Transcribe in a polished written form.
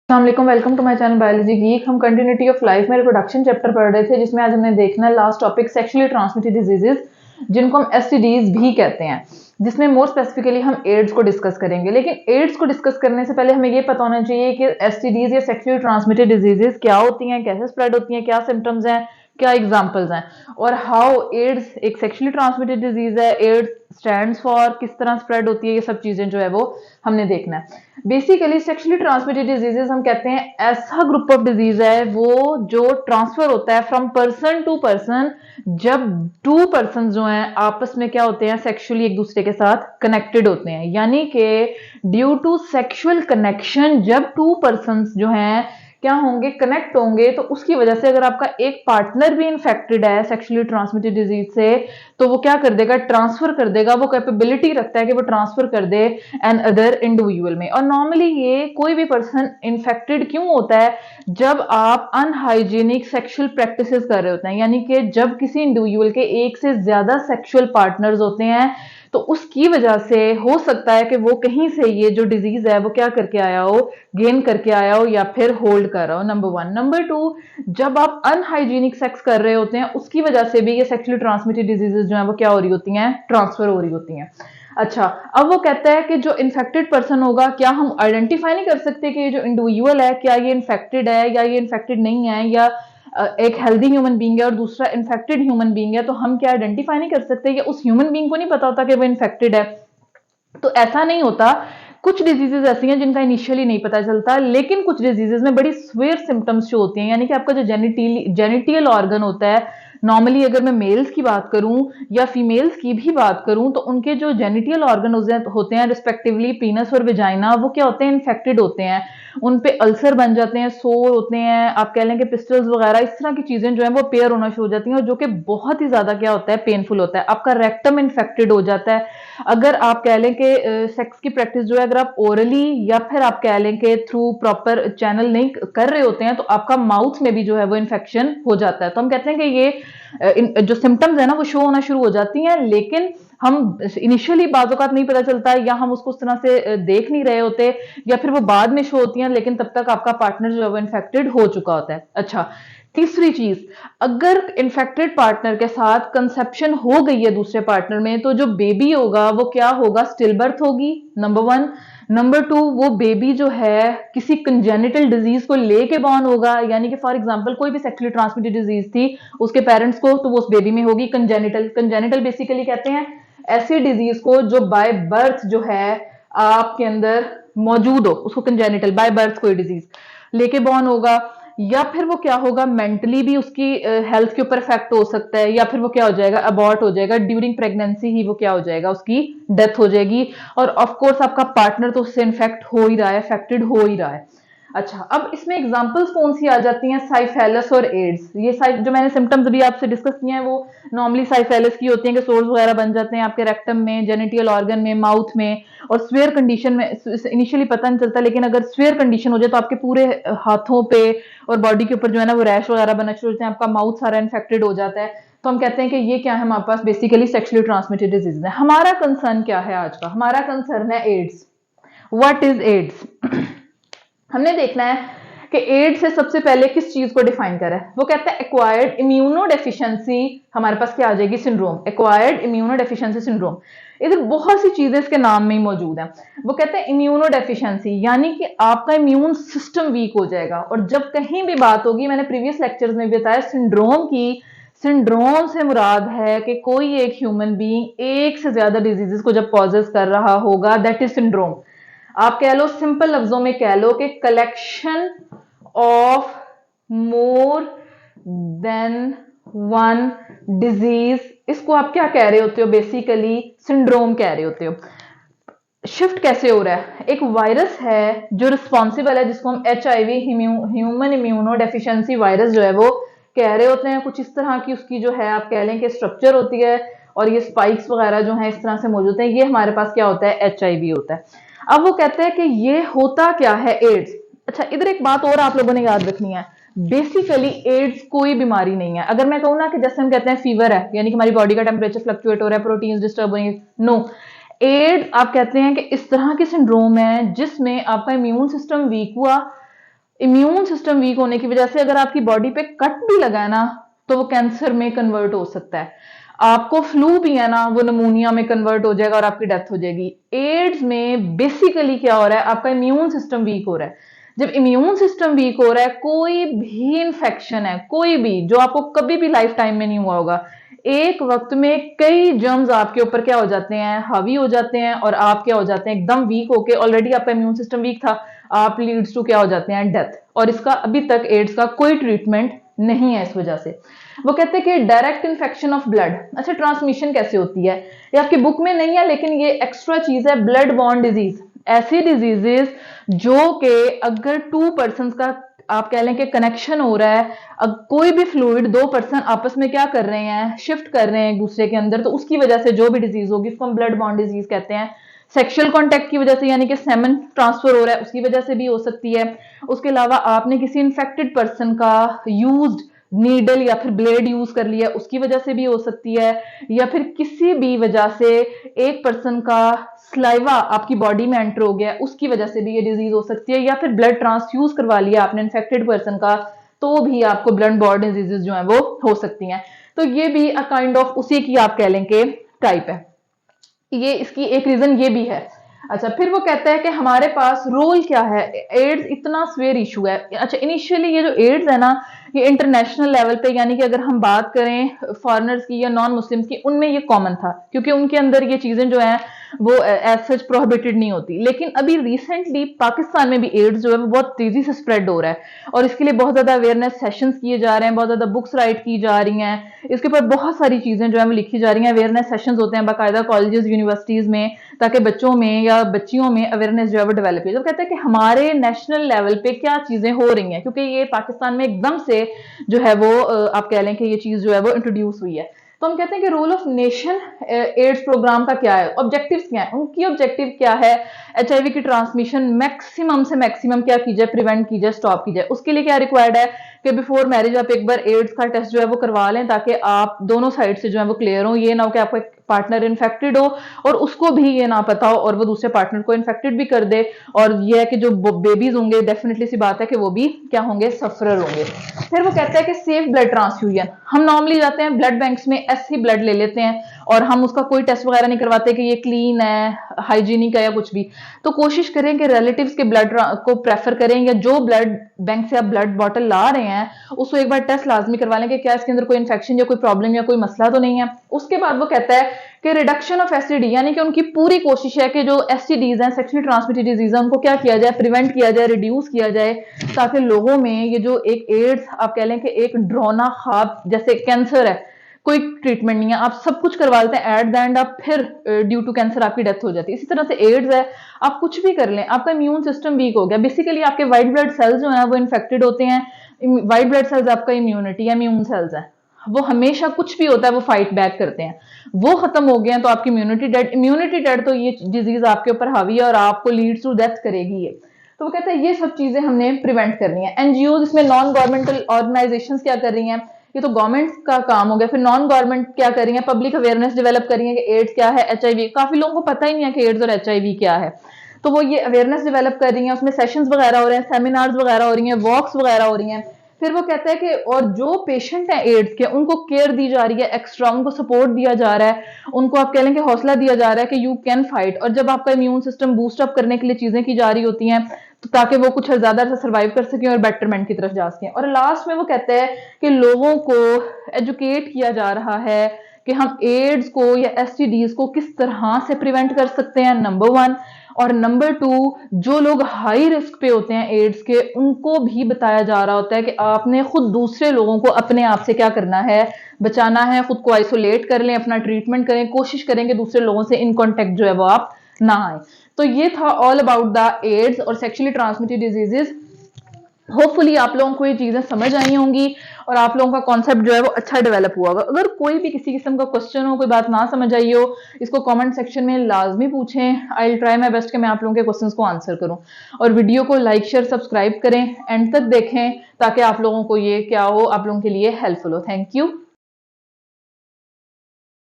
अस्सलाम welcome to my channel biology geek. हम continuity of life में रिप्रोडक्शन चैप्टर पढ़ रहे थे, जिसमें आज हमने देखना last topic sexually transmitted diseases, जिनको हम एसटीडीज भी कहते हैं, जिसमें मोर स्पेसिफिकली हम एड्स को डिस्कस करेंगे। लेकिन एड्स को डिस्कस करने से पहले हमें ये पता होना चाहिए कि एसटीडीज या सेक्सुअली ट्रांसमिटेड डिजीजेस क्या होती हैं, कैसे स्प्रेड होती हैं, क्या सिम्टम्स हैं, क्या एग्जाम्पल्स हैं, और हाउ एड्स एक सेक्सुअली ट्रांसमिटेड डिजीज है, एड्स स्टैंड्स फॉर, किस तरह स्प्रेड होती है, ये सब चीजें जो है वो हमने देखना है। बेसिकली सेक्सुअली ट्रांसमिटेड डिजीजेस हम कहते हैं ऐसा ग्रुप ऑफ डिजीज है वो जो ट्रांसफर होता है फ्रॉम पर्सन टू पर्सन, जब टू पर्सन जो हैं आपस में क्या होते हैं, सेक्सुअली एक दूसरे के साथ कनेक्टेड होते हैं। यानी कि ड्यू टू सेक्सुअल कनेक्शन जब टू पर्सन जो हैं क्या होंगे, कनेक्ट होंगे, तो उसकी वजह से अगर आपका एक पार्टनर भी इन्फेक्टेड है सेक्सुअली ट्रांसमिटेड डिजीज से, तो वो क्या कर देगा, ट्रांसफर कर देगा, वो कैपेबिलिटी रखता है कि वो ट्रांसफर कर दे एन अदर इंडिविजुअल में। और नॉर्मली ये कोई भी पर्सन इन्फेक्टेड क्यों होता है, जब आप अनहाइजीनिक सेक्सुअल प्रैक्टिसेस कर रहे होते हैं, यानी कि जब किसी इंडिविजुअल के एक से ज्यादा सेक्सुअल पार्टनर्स होते हैं, तो उसकी वजह से हो सकता है कि वो कहीं से ये जो डिजीज है वो क्या करके आया हो, गेन करके आया हो या फिर होल्ड कर रहा हो। Number one. नंबर टू, जब आप अनहाइजीनिक सेक्स कर रहे होते हैं उसकी वजह से भी ये सेक्सुअली ट्रांसमिटेड डिजीजेस जो है वो क्या हो रही होती हैं, ट्रांसफर हो रही होती हैं। अच्छा, अब वो कहता है कि जो इन्फेक्टेड पर्सन होगा, क्या हम आइडेंटिफाई नहीं कर सकते कि ये जो इंडिविजुअल है क्या ये इन्फेक्टेड है या ये इन्फेक्टेड नहीं है, या एक हेल्दी ह्यूमन बींग है और दूसरा इन्फेक्टेड ह्यूमन बींग है, तो हम क्या आइडेंटिफाई नहीं कर सकते, या उस ह्यूमन बींग को नहीं पता होता कि वो इन्फेक्टेड है? तो ऐसा नहीं होता। कुछ डिजीजेज ऐसी हैं जिनका इनिशियली नहीं पता चलता, लेकिन कुछ डिजीजेज में बड़ी स्वेयर सिम्टम्स जो होती हैं, यानी कि आपका जो जेनिटियल ऑर्गन होता है, नॉर्मली अगर मैं मेल्स की बात करूं या फीमेल्स की भी बात करूं, तो उनके जो जेनिटियल ऑर्गन होते हैं रिस्पेक्टिवली पीनस और विजाइना, वो क्या होते हैं, इन्फेक्टेड होते हैं, उन पे अल्सर बन जाते हैं, सोर होते हैं, आप कह लें कि पिस्टल्स वगैरह, इस तरह की चीजें जो है वो पेयर होना शुरू हो जाती हैं, और जो कि बहुत ही ज्यादा क्या होता है, पेनफुल होता है। आपका रेक्टम इन्फेक्टेड हो जाता है। अगर आप कह लें कि सेक्स की प्रैक्टिस जो है अगर आप ओरली या फिर आप कह लें कि थ्रू प्रॉपर चैनल नहीं कर रहे होते हैं, तो आपका माउथ में भी जो है वो इन्फेक्शन हो जाता है। तो हम कहते हैं कि ये जो सिम्टम्स है ना वो शो होना शुरू हो जाती हैं, लेकिन हम इनिशियली बाज़-औक़ात नहीं पता चलता है, या हम उसको उस तरह से देख नहीं रहे होते, या फिर वो बाद में शो होती हैं, लेकिन तब तक आपका पार्टनर जो है वो इन्फेक्टेड हो चुका होता है। अच्छा, तीसरी चीज, अगर इन्फेक्टेड पार्टनर के साथ कंसेप्शन हो गई है दूसरे पार्टनर में, तो जो बेबी होगा वो क्या होगा, स्टिल बर्थ होगी, नंबर वन। नंबर टू, वो बेबी जो है किसी कंजेनिटल डिजीज को लेके बॉर्न होगा, यानी कि फॉर एग्जांपल कोई भी सेक्सुअली ट्रांसमिटेड डिजीज थी उसके पेरेंट्स को, तो वो उस बेबी में होगी कंजेनिटल। कंजेनिटल बेसिकली कहते हैं ऐसी डिजीज को जो बाय बर्थ जो है आपके अंदर मौजूद हो, उसको कंजेनिटल, बाय बर्थ कोई डिजीज लेके बॉर्न होगा। या फिर वो क्या होगा, मेंटली भी उसकी हेल्थ के ऊपर इफेक्ट हो सकता है, या फिर वो क्या हो जाएगा, अबॉर्ट हो जाएगा, ड्यूरिंग प्रेगनेंसी ही वो क्या हो जाएगा, उसकी डेथ हो जाएगी। और ऑफ कोर्स आपका पार्टनर तो उससे इन्फेक्ट हो ही रहा है, अफेक्टेड हो ही रहा है। अच्छा, अब इसमें एग्जांपल्स कौन सी आ जाती हैं, साइफेलस और एड्स। ये जो मैंने सिम्टम्स अभी आपसे डिस्कस किए हैं वो नॉर्मली साइफेलस की होती हैं कि सोर्स वगैरह बन जाते हैं आपके रेक्टम में, जेनिटियल ऑर्गन में, माउथ में, और स्वेयर कंडीशन में इनिशियली पता नहीं चलता, लेकिन अगर स्वेयर कंडीशन हो जाए तो आपके पूरे हाथों पे और बॉडी के ऊपर जो है ना वो रैश वगैरह बनना शुरू होते हैं, आपका माउथ सारा इन्फेक्टेड हो जाता है। तो हम कहते हैं कि ये क्या है, हमारे पास बेसिकली सेक्सुअली ट्रांसमिटेड डिजीज है। हमारा कंसर्न क्या है आज का, हमारा कंसर्न है एड्स। What is ads? हमने देखना है कि एड्स से सबसे पहले किस चीज को डिफाइन करा है। वो कहता है एक्वायर्ड इम्यूनो डेफिशिएंसी, हमारे पास क्या आ जाएगी, syndrome, acquired immuno deficiency syndrome. इधर बहुत सी चीजें इसके नाम में ही मौजूद हैं। वो कहते हैं इम्यूनो डेफिशिएंसी, यानी कि आपका इम्यून सिस्टम वीक हो जाएगा। और जब कहीं भी बात होगी, मैंने प्रीवियस लेक्चर्स में भी बताया सिंड्रोम की, सिंड्रोम से मुराद है कि कोई एक ह्यूमन बीइंग एक से ज्यादा डिजीजेस को जब पॉजेस कर रहा होगा, दैट इज सिंड्रोम। आप कह लो, सिंपल लफ्जों में कह लो कि collection of more than one disease, इसको आप क्या कह रहे होते हो, बेसिकली सिंड्रोम कह रहे होते हो। शिफ्ट कैसे हो रहा है, एक वायरस है जो रिस्पॉन्सिबल है, जिसको हम HIV, human immuno deficiency virus जो है वो कह रहे होते हैं। कुछ इस तरह की उसकी जो है आप कह लें कि स्ट्रक्चर होती है, और ये स्पाइक्स वगैरह जो है इस तरह से मौजूद है। ये हमारे पास क्या होता है, HIV होता है। अब वो कहते हैं कि ये होता क्या है, एड्स। अच्छा, इधर एक बात और आप लोगों ने याद रखनी है, बेसिकली एड्स कोई बीमारी नहीं है। अगर मैं कहूँ ना कि जैसे हम कहते हैं फीवर है, यानी कि हमारी बॉडी का टेम्परेचर फ्लक्चुएट हो रहा है, प्रोटीन्स डिस्टर्ब हो रही है, नो। एड्स आप कहते हैं कि इस तरह की सिंड्रोम है जिसमें आपका इम्यून सिस्टम वीक हुआ, इम्यून सिस्टम वीक होने की वजह से अगर आपकी बॉडी पे कट भी लगा है ना तो वो कैंसर में कन्वर्ट हो सकता है। आपको फ्लू भी है ना वो निमोनिया में कन्वर्ट हो जाएगा और आपकी डेथ हो जाएगी। एड्स में बेसिकली क्या हो रहा है, आपका इम्यून सिस्टम वीक हो रहा है। जब इम्यून सिस्टम वीक हो रहा है, कोई भी इंफेक्शन है, कोई भी जो आपको कभी भी लाइफ टाइम में नहीं हुआ होगा, एक वक्त में कई जर्म्स आपके ऊपर क्या हो जाते हैं, हावी हो जाते हैं और आप क्या हो जाते हैं, एकदम वीक होके, ऑलरेडी आपका इम्यून सिस्टम वीक था, आप लीड्स टू क्या हो जाते हैं, डेथ। और इसका अभी तक एड्स का कोई ट्रीटमेंट नहीं है इस वजह से। वो कहते हैं कि डायरेक्ट इन्फेक्शन ऑफ ब्लड। अच्छा, ट्रांसमिशन कैसे होती है ये आपकी बुक में नहीं है, लेकिन ये एक्स्ट्रा चीज है, ब्लड बॉर्न डिजीज। ऐसी डिजीजेस जो कि अगर टू पर्सन का आप कह लें कि कनेक्शन हो रहा है, अब कोई भी फ्लूइड दो पर्सन आपस में क्या कर रहे हैं, शिफ्ट कर रहे हैं एक दूसरे के अंदर, तो उसकी वजह से जो भी डिजीज होगी उसको हम ब्लड बॉर्न डिजीज कहते हैं। सेक्सुअल कांटेक्ट की वजह से, यानी कि सेमन ट्रांसफर हो रहा है, उसकी वजह से भी हो सकती है। उसके अलावा आपने किसी इन्फेक्टेड पर्सन का यूज्ड नीडल या फिर ब्लेड यूज कर लिया, उसकी वजह से भी हो सकती है। या फिर किसी भी वजह से एक पर्सन का स्लाइवा आपकी बॉडी में एंटर हो गया, उसकी वजह से भी ये डिजीज हो सकती है। या फिर ब्लड ट्रांसफ्यूज करवा लिया आपने इन्फेक्टेड पर्सन का, तो भी आपको ब्लड बॉर्न डिजीजेस जो है वो हो सकती हैं। तो ये भी अ काइंड ऑफ उसी की आप कह लें कि टाइप है। ये इसकी एक रीजन ये भी है। अच्छा, फिर वो कहता है कि हमारे पास रोल क्या है, एड्स इतना स्वेयर इशू है। अच्छा, इनिशियली ये जो एड्स है ना, ये इंटरनेशनल लेवल पे, यानी कि अगर हम बात करें फॉरेनर्स की या नॉन मुस्लिम्स की, उनमें ये कॉमन था, क्योंकि उनके अंदर ये चीजें जो हैं वो एज सच प्रोहिबिटेड नहीं होती। लेकिन अभी रिसेंटली पाकिस्तान में भी एड्स जो है वो बहुत तेजी से स्प्रेड हो रहा है, और इसके लिए बहुत ज्यादा अवेयरनेस सेशंस किए जा रहे हैं, बहुत ज्यादा बुक्स राइट की जा रही हैं, इसके ऊपर बहुत सारी चीजें जो है वो लिखी जा रही हैं। अवेयरनेस सेशंस होते हैं बाकायदा कॉलेजेस यूनिवर्सिटीज में, ताकि बच्चों में या बच्चियों में अवेयरनेस जो है वो डेवलप हो। तो कहते हैं कि हमारे नेशनल लेवल पे क्या चीजें हो रही हैं, क्योंकि ये पाकिस्तान में एकदम से जो है वो आप कह लें कि ये चीज जो है वो इंट्रोड्यूस हुई है। तो हम कहते हैं कि role of nation AIDS programme का क्या है, ऑब्जेक्टिव्स क्या है, उनकी ऑब्जेक्टिव क्या है, एचआईवी की ट्रांसमिशन मैक्सिमम से मैक्सिमम क्या की जाए, प्रिवेंट की जाए, स्टॉप की जाए। उसके लिए क्या रिक्वायर्ड है कि बिफोर मैरिज आप एक बार एड्स का टेस्ट जो है वो करवा लें, ताकि आप दोनों साइड से जो है वो क्लियर हो। ये ना हो कि आपका पार्टनर इन्फेक्टेड हो और उसको भी ये ना पता हो और वो दूसरे पार्टनर को इन्फेक्टेड भी कर दे, और ये है कि जो बेबीज होंगे डेफिनेटली सी बात है कि वो भी क्या होंगे, सफरर होंगे। फिर वो कहता है कि सेफ ब्लड ट्रांसफ्यूजन। हम नॉर्मली जाते हैं ब्लड बैंक्स में, ऐसे ही ब्लड ले लेते हैं और हम उसका कोई टेस्ट वगैरह नहीं करवाते कि ये क्लीन है, हाइजीनिक है या कुछ भी। तो कोशिश करें कि रिलेटिव्स के ब्लड को प्रेफर करें, या जो ब्लड बैंक से आप ब्लड बॉटल ला रहे हैं उसको एक बार टेस्ट लाजमी करवा लें कि क्या इसके अंदर कोई इन्फेक्शन या कोई प्रॉब्लम या कोई मसला तो नहीं है। उसके बाद वो कहता है कि रिडक्शन ऑफ एसटीडी, यानी कि उनकी पूरी कोशिश है कि जो एसटीडीज हैं, सेक्सुअली ट्रांसमिटेड डिजीज है, उनको क्या किया जाए, प्रिवेंट किया जाए, रिड्यूस किया जाए, ताकि लोगों में ये जो एक एड्स आप कह लें कि एक ड्रोना ख्वाब जैसे कैंसर है, कोई ट्रीटमेंट नहीं है, आप सब कुछ करवा लेते हैं, एट द एंड आप फिर ड्यू टू कैंसर आपकी डेथ हो जाती है। इसी तरह से एड्स है, आप कुछ भी कर लें, आपका इम्यून सिस्टम वीक हो गया, बेसिकली आपके व्हाइट ब्लड सेल्स जो है वो इन्फेक्टेड होते हैं। व्हाइट ब्लड सेल्स आपका इम्यूनिटी है, इम्यून सेल्स है, वो हमेशा कुछ भी होता है वो फाइट बैक करते हैं। वो खत्म हो गए हैं तो आपकी इम्यूनिटी डेड, इम्यूनिटी डेड तो ये डिजीज आपके ऊपर हावी है और आपको लीड्स टू डेथ करेगी ये। तो वो कहते हैं ये सब चीजें हमने प्रिवेंट करनी है। एनजीओ इसमें नॉन गवर्नमेंटल ऑर्गेनाइजेशंस क्या कर रही हैं, ये तो गवर्नमेंट का काम हो गया। फिर नॉन गवर्नमेंट क्या कर रही है, पब्लिक अवेयरनेस डेवलप कर रही है कि एड्स क्या है, एचआईवी, काफी लोगों को पता ही नहीं है कि एड्स और एचआईवी क्या है, तो वो ये अवेयरनेस डेवलप कर रही है, उसमें सेशंस वगैरह हो रहे हैं, सेमिनार्स वगैरह हो रही हैं, वॉक्स वगैरह हो रही हैं। फिर वो कहता है कि और जो पेशेंट है एड्स के, उनको केयर दी जा रही है एक्स्ट्रा, उनको सपोर्ट दिया जा रहा है, उनको आप कह लें कि हौसला दिया जा रहा है कि यू कैन फाइट। और जब आपका इम्यून सिस्टम बूस्ट अप करने के लिए चीजें की जा रही होती हैं, तो ताकि वो कुछ ज्यादा सर्वाइव कर सकें और बेटरमेंट की तरफ जा सकें। और लास्ट में वो कहते हैं कि लोगों को एजुकेट किया जा रहा है कि हम एड्स को या एसटीडीज को किस तरह से प्रिवेंट कर सकते हैं, नंबर 1। और नंबर 2, जो लोग हाई रिस्क पे होते हैं एड्स के, उनको भी बताया जा रहा होता है कि आपने खुद दूसरे लोगों को अपने आप से क्या करना है, बचाना है, खुद को आइसोलेट कर लें, अपना ट्रीटमेंट करें, कोशिश करें कि दूसरे लोगों से इन कॉन्टेक्ट जो है वो आप ना आए। तो ये था ऑल अबाउट द एड्स और सेक्सुअली ट्रांसमिटेड डिजीजेस। होपफुली आप लोगों को ये चीजें समझ आई होंगी और आप लोगों का कॉन्सेप्ट जो है वो अच्छा डेवलप हुआ होगा। अगर कोई भी किसी किस्म का क्वेश्चन हो, कोई बात ना समझ आई हो, इसको कमेंट सेक्शन में लाजमी पूछें। I will try my best कि मैं आप लोगों के क्वेश्चंस को आंसर करूं। और वीडियो को लाइक शेयर सब्सक्राइब करें, एंड तक देखें, ताकि आप लोगों को ये क्या हो, आप लोगों के लिए हेल्पफुल हो। Thank you.